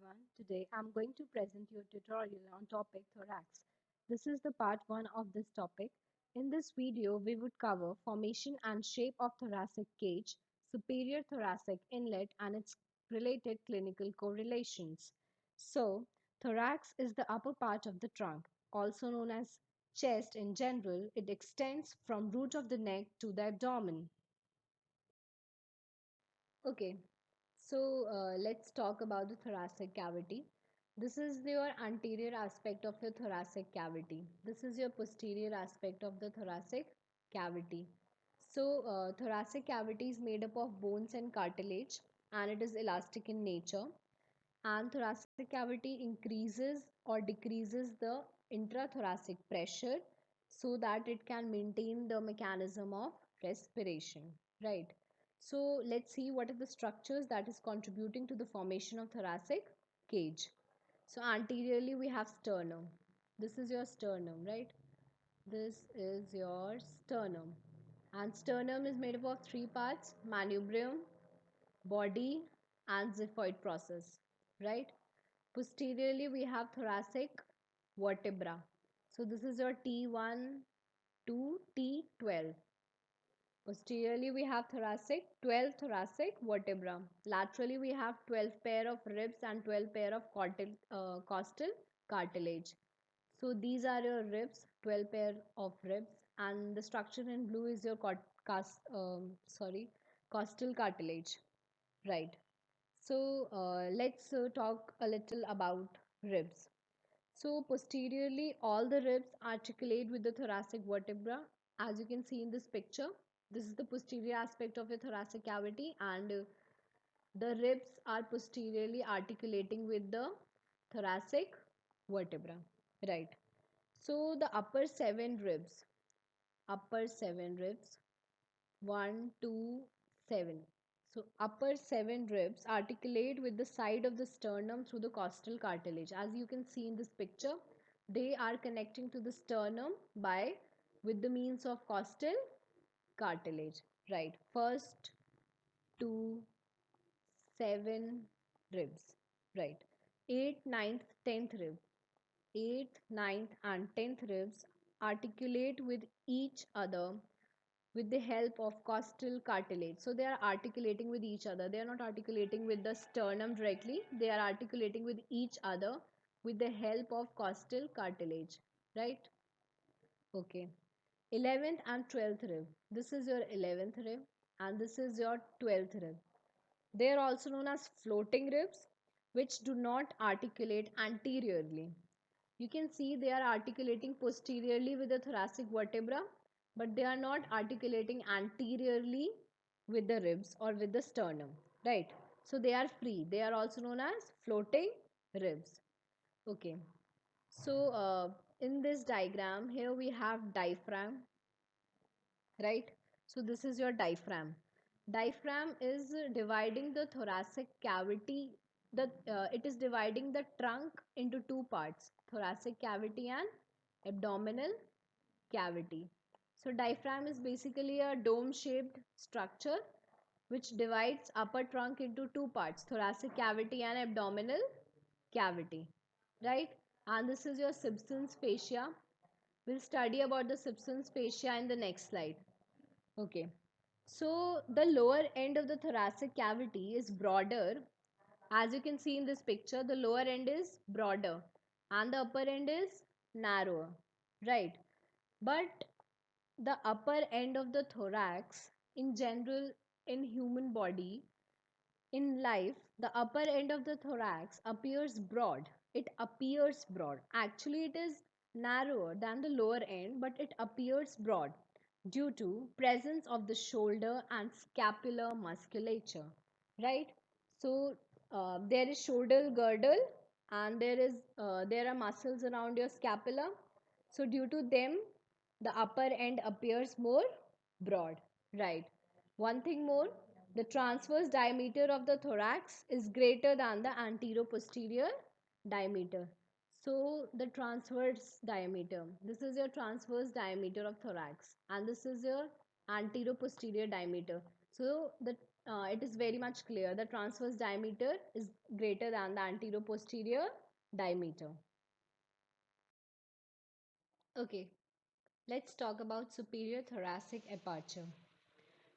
everyone. Today I'm going to present you a tutorial on topic thorax. This is the part 1 of this topic. In this video, we would cover formation and shape of thoracic cage, superior thoracic inlet and its related clinical correlations. So, thorax is the upper part of the trunk, also known as chest in general. It extends from root of the neck to the abdomen. Okay, so let's talk about the thoracic cavity. This is your anterior aspect of your thoracic cavity. This is your posterior aspect of the thoracic cavity. So, thoracic cavity is made up of bones and cartilage and it is elastic in nature. And thoracic cavity increases or decreases the intrathoracic pressure so that it can maintain the mechanism of respiration, right? So let's see what are the structures that is contributing to the formation of thoracic cage. So anteriorly we have sternum. This is your sternum, right? This is your sternum. And sternum is made up of three parts: manubrium, body, and xiphoid process, right? Posteriorly, we have thoracic vertebra. So this is your T1 to T12. Posteriorly, we have 12 thoracic vertebra. Laterally, we have 12 pair of ribs and 12 pair of costal cartilage. So these are your ribs, 12 pair of ribs, and the structure in blue is your costal cartilage, right? So let's talk a little about ribs. So posteriorly, all the ribs articulate with the thoracic vertebra. As you can see in this picture, this is the posterior aspect of your thoracic cavity, and the ribs are posteriorly articulating with the thoracic vertebra, right? So the upper seven ribs, 1, 2, 7. So upper 7 ribs articulate with the side of the sternum through the costal cartilage. As you can see in this picture, they are connecting to the sternum by with the means of costal cartilage. Right. First 2, 7 ribs. Right. 8th, ninth, 10th rib. 8th, ninth and 10th ribs articulate with each other with the help of costal cartilage. So they are articulating with each other. They are not articulating with the sternum directly. They are articulating with each other with the help of costal cartilage. Right? Okay. 11th and 12th rib. This is your 11th rib and this is your 12th rib. They are also known as floating ribs, which do not articulate anteriorly. You can see they are articulating posteriorly with the thoracic vertebra, but they are not articulating anteriorly with the ribs or with the sternum, right? So they are free. They are also known as floating ribs. Okay. So in this diagram, here we have diaphragm, right? So this is your diaphragm. Diaphragm is dividing the thoracic cavity. It is dividing the trunk into two parts: thoracic cavity and abdominal cavity. So diaphragm is basically a dome shaped structure which divides upper trunk into two parts: thoracic cavity and abdominal cavity, right? And this is your Simpson's fascia. We'll study about the Simpson's fascia in the next slide. Okay. So the lower end of the thoracic cavity is broader. As you can see in this picture, the lower end is broader and the upper end is narrower, right? But the upper end of the thorax in general in human body in life, the upper end of the thorax appears broad. It appears broad. Actually, it is narrower than the lower end, but it appears broad due to presence of the shoulder and scapular musculature. Right? So there is shoulder girdle, and there are muscles around your scapula. So due to them, the upper end appears more broad. Right? One thing more, the transverse diameter of the thorax is greater than the anteroposterior diameter. So the transverse diameter, this is your transverse diameter of thorax and this is your anteroposterior diameter. So the it is very much clear. The transverse diameter is greater than the anteroposterior diameter. Okay, let's talk about superior thoracic aperture.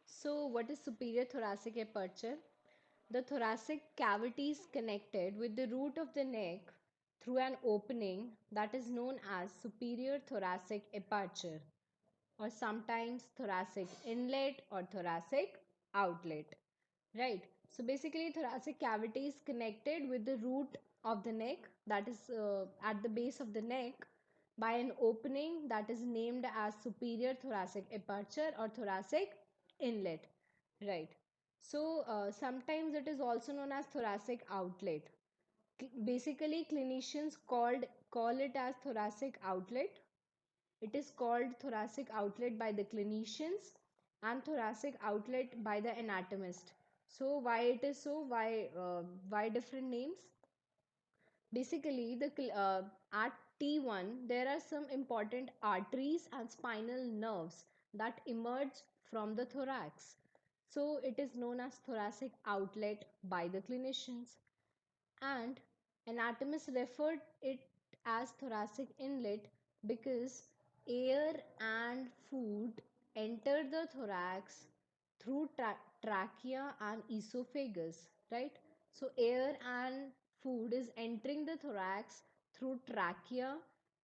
So, what is superior thoracic aperture? The thoracic cavity is connected with the root of the neck through an opening that is known as superior thoracic aperture, or sometimes thoracic inlet or thoracic outlet. Right. So basically, thoracic cavity is connected with the root of the neck, that is at the base of the neck, by an opening that is named as superior thoracic aperture or thoracic inlet. Right. So sometimes it is also known as thoracic outlet. Basically, clinicians call it as thoracic outlet. It is called thoracic outlet by the clinicians and thoracic outlet by the anatomist. So why it is so? Why different names? Basically, at T1 there are some important arteries and spinal nerves that emerge from the thorax. So it is known as thoracic outlet by the clinicians, and anatomists referred it as thoracic inlet because air and food enter the thorax through trachea and esophagus, right? So air and food is entering the thorax through trachea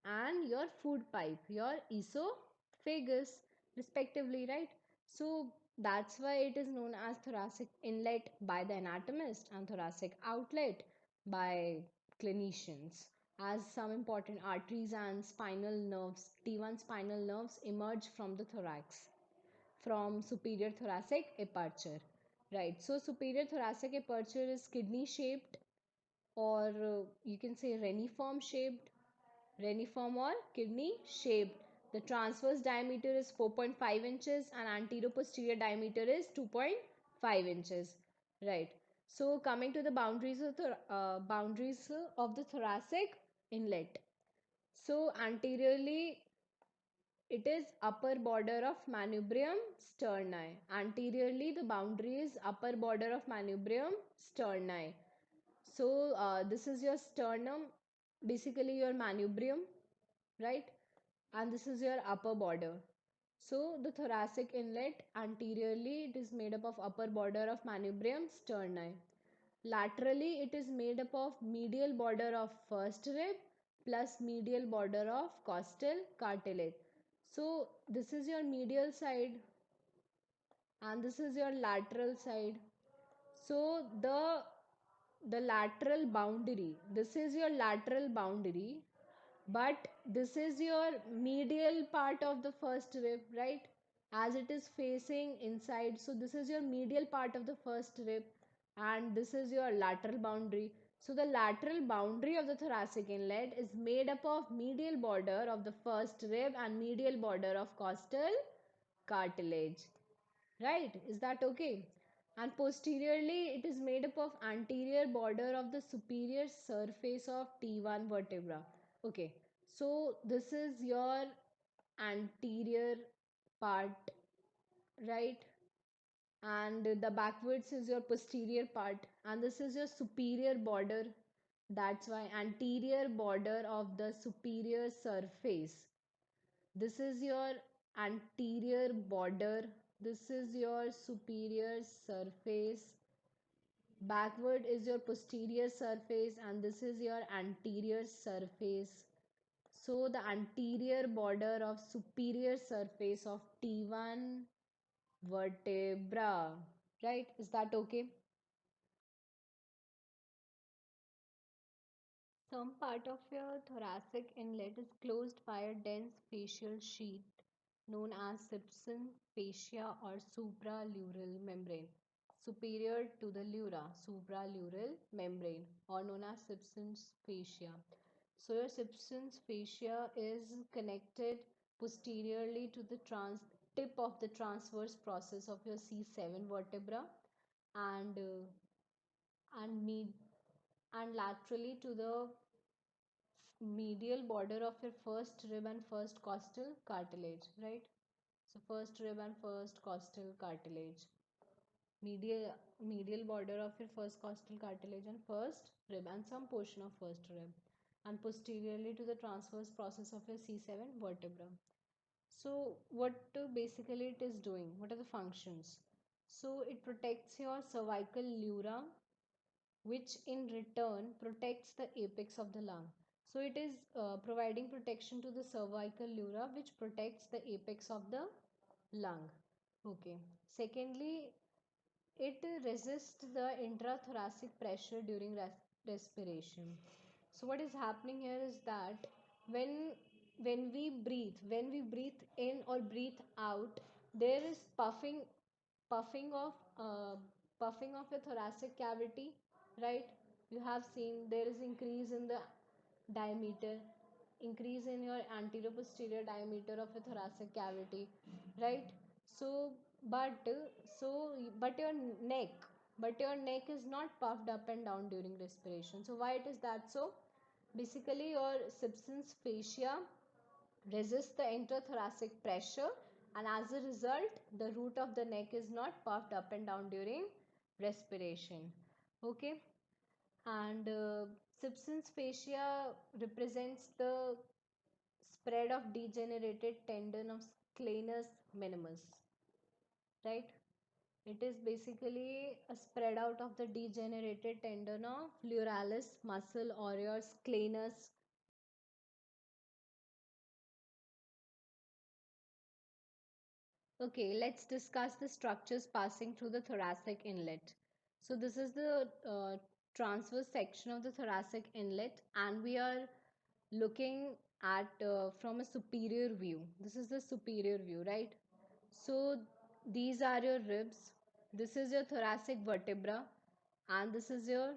and your food pipe, your esophagus, respectively, right? So that's why it is known as thoracic inlet by the anatomist and thoracic outlet by clinicians, as some important arteries and spinal nerves, T1 spinal nerves, emerge from the thorax from superior thoracic aperture. Right. So superior thoracic aperture is kidney shaped, or you can say reniform shaped, reniform or kidney shaped. The transverse diameter is 4.5 inches and anterior-posterior diameter is 2.5 inches. Right. So coming to the boundaries of the thoracic inlet. So anteriorly it is upper border of manubrium sterni. Anteriorly the boundary is upper border of manubrium sterni. So this is your sternum, basically your manubrium, right? And this is your upper border. So the thoracic inlet anteriorly it is made up of upper border of manubrium sterni. Laterally it is made up of medial border of first rib plus medial border of costal cartilage. So this is your medial side and this is your lateral side. So the lateral boundary, this is your lateral boundary, but this is your medial part of the first rib, right? As it is facing inside, so this is your medial part of the first rib and this is your lateral boundary. So the lateral boundary of the thoracic inlet is made up of medial border of the first rib and medial border of costal cartilage, right? Is that okay? And posteriorly it is made up of anterior border of the superior surface of T1 vertebra. Okay, so this is your anterior part, right? And the backwards is your posterior part and this is your superior border. That's why anterior border of the superior surface, this is your anterior border, this is your superior surface, backward is your posterior surface and this is your anterior surface. So the anterior border of superior surface of T1 vertebra, right? Is that okay? Some part of your thoracic inlet is closed by a dense facial sheath known as Simpson fascia or supraleural membrane, superior to the pleura, supraleural membrane, or known as Simpson's fascia. So your Simpson's fascia is connected posteriorly to the tip of the transverse process of your C7 vertebra, and and mid and laterally to the medial border of your first rib and first costal cartilage, right? So first rib and first costal cartilage. medial border of your first costal cartilage and first rib and some portion of first rib, and posteriorly to the transverse process of your C7 vertebra. So what basically it is doing, what are the functions? So it protects your cervical pleura, which in return protects the apex of the lung. So it is providing protection to the cervical pleura, which protects the apex of the lung. Okay. Secondly, it resists the intrathoracic pressure during respiration. So what is happening here is that when when we breathe in or breathe out, there is puffing of uh, puffing of a thoracic cavity, right? You have seen there is increase in the diameter, increase in your anterior posterior diameter of a thoracic cavity, right? So but so but your neck is not puffed up and down during respiration. So why it is that? So basically your substance fascia resists the intrathoracic pressure, and as a result the root of the neck is not puffed up and down during respiration. Okay. And substance fascia represents the spread of degenerated tendon of scalenus minimus, right? It is basically a spread out of the degenerated tendon of pleuralis muscle or your scalenus. Okay, let's discuss the structures passing through the thoracic inlet. So this is the transverse section of the thoracic inlet, and we are looking at from a superior view. This is the superior view, right? So these are your ribs. This is your thoracic vertebra, and this is your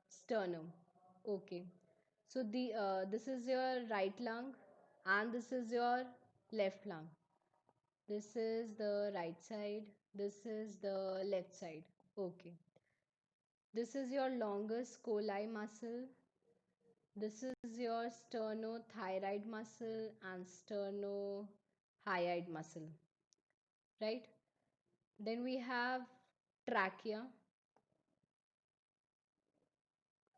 sternum. Okay. So this is your right lung, and this is your left lung. This is the right side. This is the left side. Okay. This is your longus colli muscle. This is your sternothyroid muscle and sternohyoid muscle, right? Then we have trachea.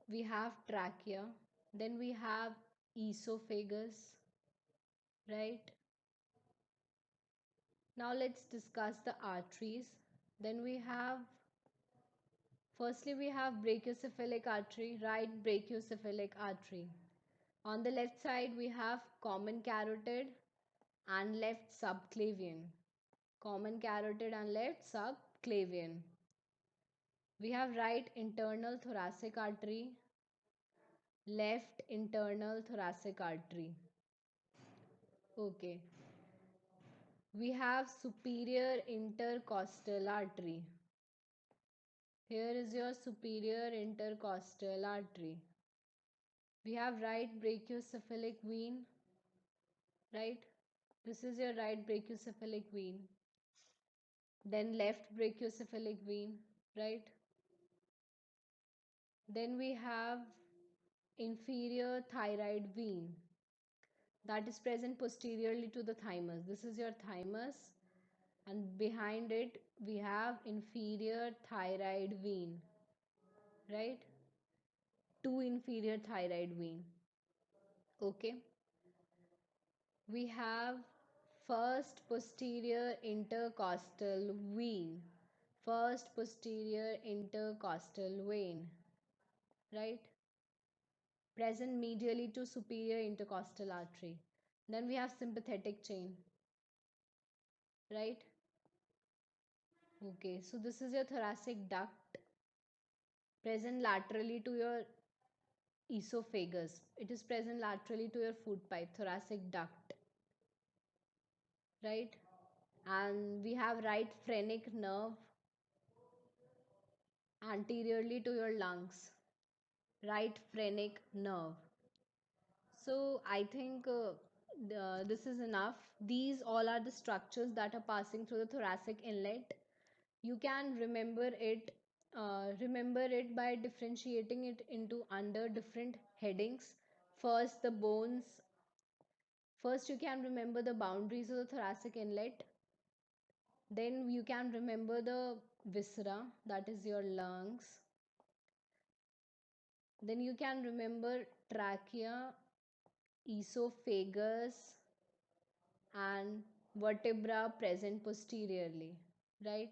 We have trachea. Then we have esophagus, right? Now let's discuss the arteries. Then we have, firstly we have brachiocephalic artery, right brachiocephalic artery. On the left side we have common carotid and left subclavian. Common carotid and left subclavian. We have right internal thoracic artery, left internal thoracic artery. Okay. We have superior intercostal artery. Here is your superior intercostal artery. We have right brachiocephalic vein, right? This is your right brachiocephalic vein. Then left brachiocephalic vein, right? Then we have inferior thyroid vein that is present posteriorly to the thymus. This is your thymus, and behind it we have inferior thyroid vein, right? Two inferior thyroid vein. Okay. We have first posterior intercostal vein. First posterior intercostal vein, right? Present medially to superior intercostal artery. Then we have sympathetic chain, right? Okay, so this is your thoracic duct present laterally to your esophagus. It is present laterally to your food pipe, thoracic duct, right? And we have right phrenic nerve anteriorly to your lungs, right phrenic nerve. So I think this is enough. These all are the structures that are passing through the thoracic inlet. You can remember it by differentiating it into under different headings. First, the bones. First, you can remember the boundaries of the thoracic inlet. Then you can remember the viscera, that is your lungs. Then you can remember trachea, esophagus, and vertebra present posteriorly, right?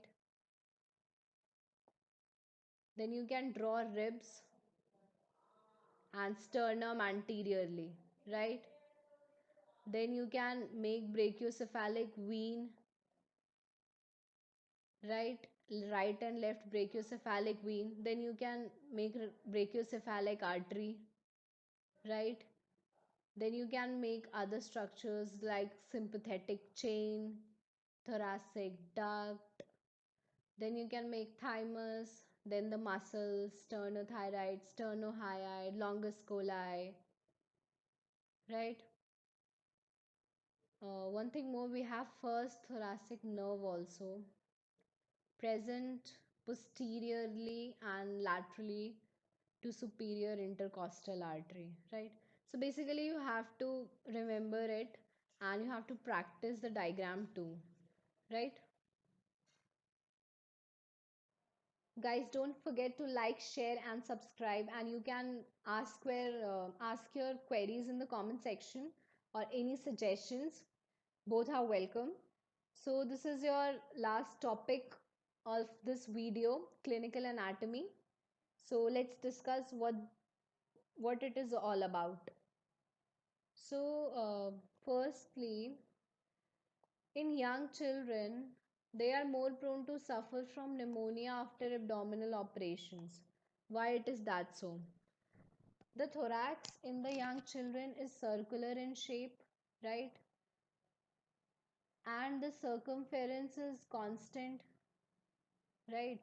Then you can draw ribs and sternum anteriorly, right? Then you can make brachiocephalic vein, right? Right and left brachiocephalic vein. Then you can make brachiocephalic artery, right? Then you can make other structures like sympathetic chain, thoracic duct. Then you can make thymus, then the muscles, sternothyroid, sternohyoid, longus colli, right? One thing more, we have first thoracic nerve also present posteriorly and laterally to superior intercostal artery, right? So basically you have to remember it and you have to practice the diagram too, right? Guys, don't forget to like, share and subscribe, and you can ask your queries in the comment section or any suggestions. Both are welcome. So this is your last topic of this video, clinical anatomy. So let's discuss what it is all about. So firstly, in young children, they are more prone to suffer from pneumonia after abdominal operations. Why it is that so? The thorax in the young children is circular in shape, right? And the circumference is constant, right?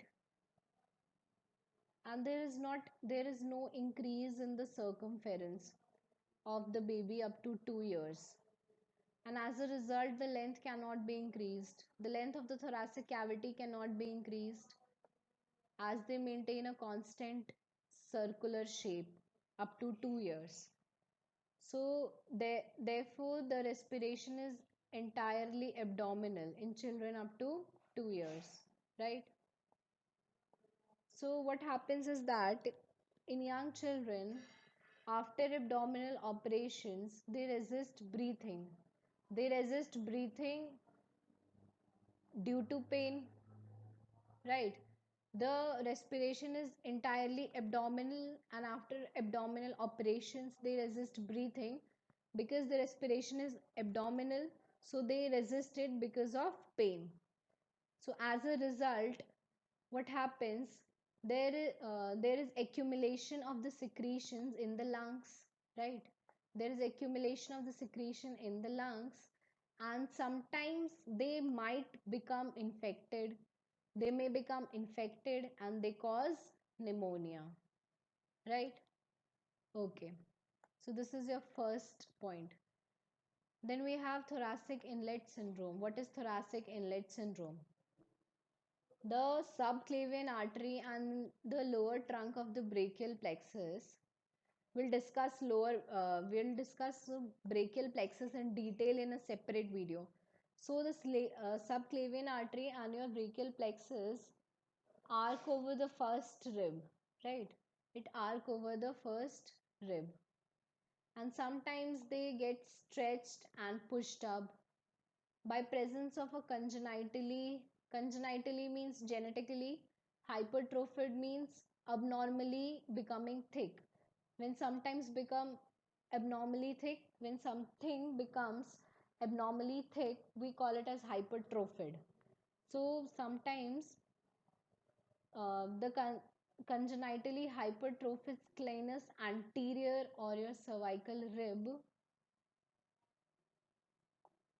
And there is no increase in the circumference of the baby up to 2 years. And as a result, the length cannot be increased. The length of the thoracic cavity cannot be increased as they maintain a constant circular shape up to 2 years. So therefore the respiration is entirely abdominal in children up to 2 years, right? So what happens is that in young children, after abdominal operations, they resist breathing. They resist breathing due to pain, right? The respiration is entirely abdominal, and after abdominal operations, they resist breathing because the respiration is abdominal, so they resist it because of pain. So as a result, what happens, there is accumulation of the secretions in the lungs, right? There is accumulation of the secretion in the lungs, and sometimes they may become infected and they cause pneumonia, right? Okay, so this is your first point. Then we have thoracic inlet syndrome. What is thoracic inlet syndrome? The subclavian artery and the lower trunk of the brachial plexus. We'll discuss brachial plexus in detail in a separate video. So the subclavian artery and your brachial plexus arc over the first rib, right? It arc over the first rib, and sometimes they get stretched and pushed up by presence of a congenitally means genetically, hypertrophied means abnormally becoming thick. When sometimes become abnormally thick, when something becomes abnormally thick, we call it as hypertrophied. So sometimes the congenitally hypertrophic scalenus anterior or your cervical rib.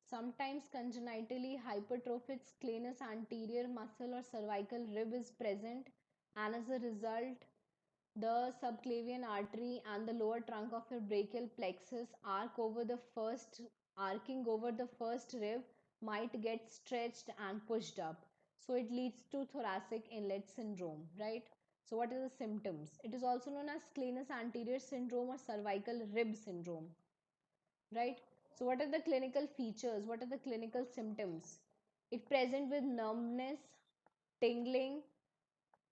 Sometimes congenitally hypertrophic scalenus anterior muscle or cervical rib is present, and as a result, the subclavian artery and the lower trunk of your brachial plexus arcing over the first rib might get stretched and pushed up. So it leads to thoracic inlet syndrome, right? So what are the symptoms? It is also known as scalenus anterior syndrome or cervical rib syndrome, right? So what are the clinical features? What are the clinical symptoms? It present with numbness, tingling,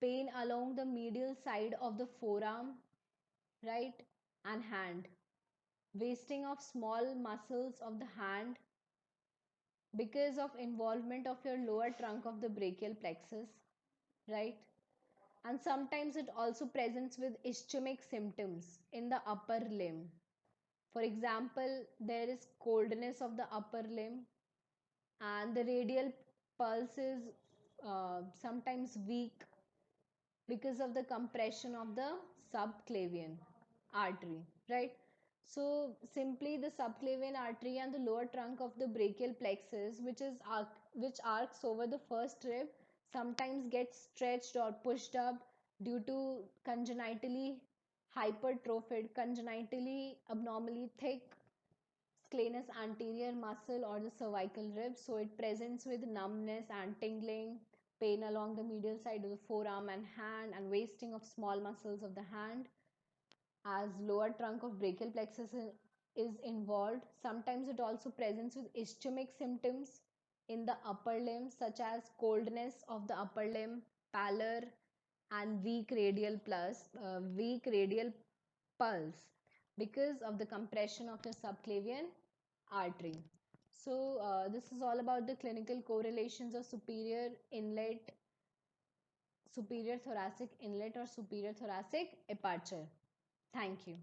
pain along the medial side of the forearm, right, and hand, wasting of small muscles of the hand because of involvement of your lower trunk of the brachial plexus, right? And sometimes it also presents with ischemic symptoms in the upper limb. For example, there is coldness of the upper limb, and the radial pulse is sometimes weak because of the compression of the subclavian artery, right? So simply the subclavian artery and the lower trunk of the brachial plexus, which arcs over the first rib, sometimes gets stretched or pushed up due to congenitally hypertrophied, congenitally abnormally thick scalenus anterior muscle or the cervical rib. So it presents with numbness and tingling, pain along the medial side of the forearm and hand, and wasting of small muscles of the hand. As lower trunk of brachial plexus is involved, sometimes it also presents with ischemic symptoms in the upper limb, such as coldness of the upper limb, pallor, and weak radial pulse because of the compression of the subclavian artery. So this is all about the clinical correlations of superior thoracic inlet or superior thoracic aperture. Thank you.